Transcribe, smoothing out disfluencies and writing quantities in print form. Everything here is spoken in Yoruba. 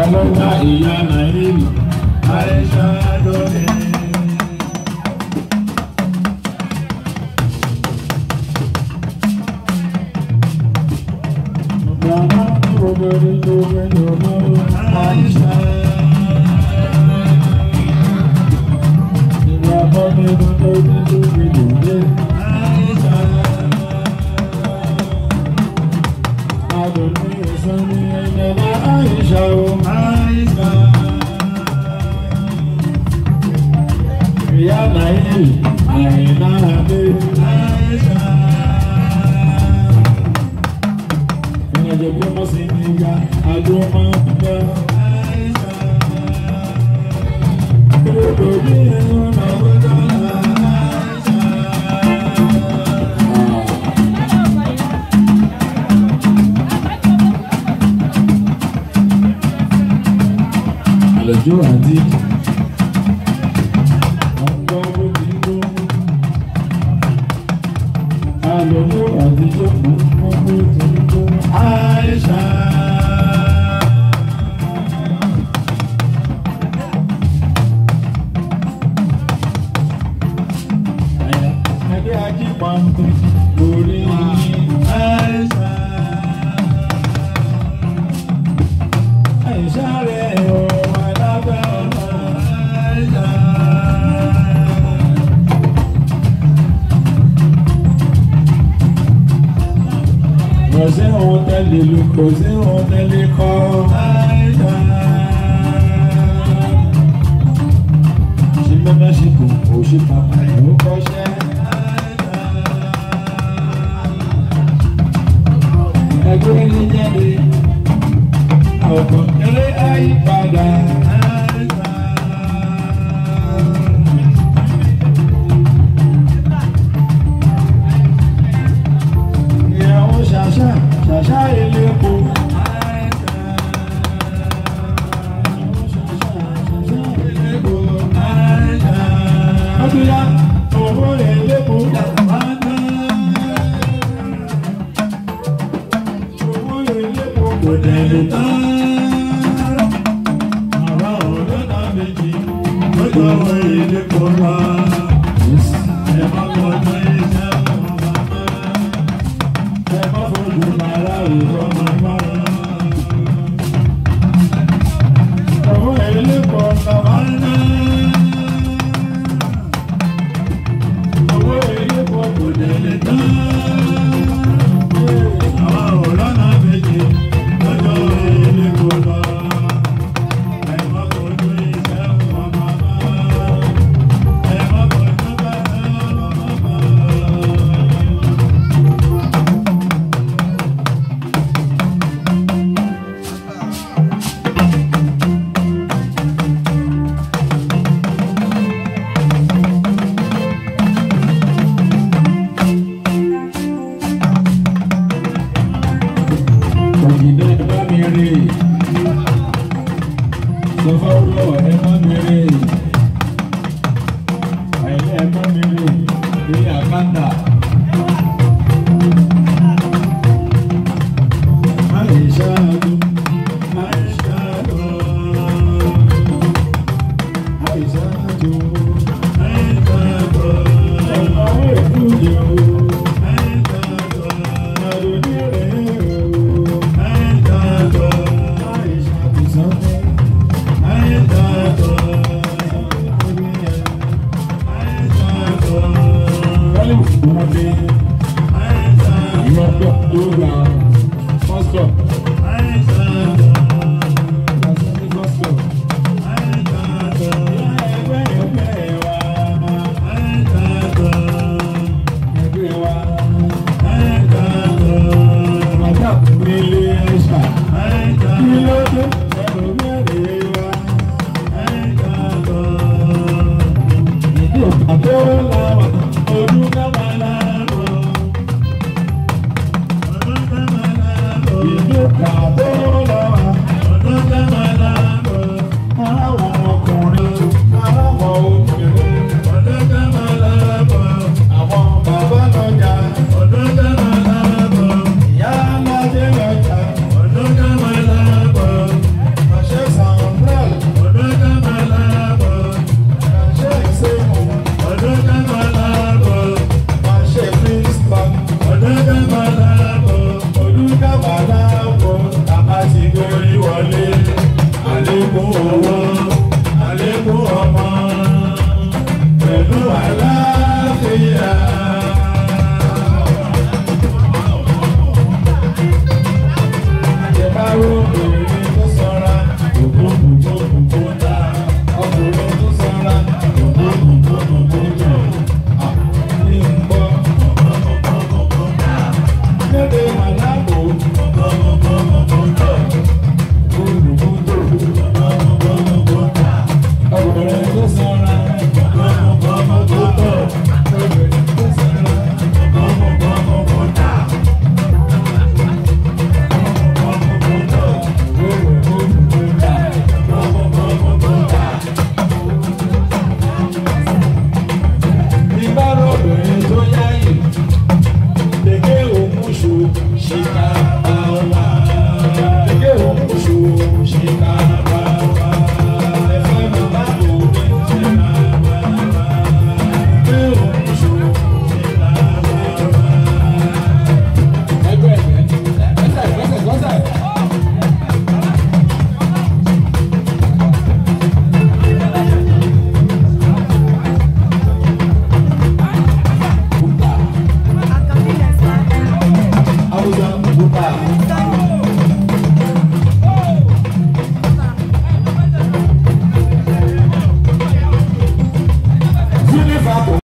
Ọlọ́gbà ìyá Nàìjíríà, Aisha Dole. Mama, Robert, Aisha. Àlejò àti ọgbọ́n ti tó àlejò àti jókòó ọgbọ́n ti tó Aisha. Ẹgbẹ́ ajípàǹtì lórí Aisha. Aisha rẹ̀ o. Kò sí ohun tẹ́lẹ̀ lù, kò sí ohun tẹ́lẹ̀ kọ́. Ṣé mẹ́mẹ́ ṣe kò kò ṣe pàpà ló kọ́ṣẹ́? Ẹgbẹ́ ní jáde, ọ̀pọ̀ eré àyípadà. Ṣàṣà elépo. Ọdúnyá owó elépo. Owó elépo kò tẹ̀lé tán. Àwa ò lọ́nà méjì lọ́jọ́ owó elépo wá. Ẹ má gbọ́dọ̀ iṣẹ́ wọn bàbá. Ẹ má fojú màrá òwúrọ̀ màmá. Owó elépo bàbá náà. Owó elépo kò tẹ̀lé tán. Àwa ò lọ́nà méjì lọ́jọ́ owó elépo lọ. Ẹ má fojú iṣẹ́ wọn bàbá. Ẹ má fojú bàbá wọn bàbá. Òjìdé bá mi rí sọ fáwọn lọ́wọ́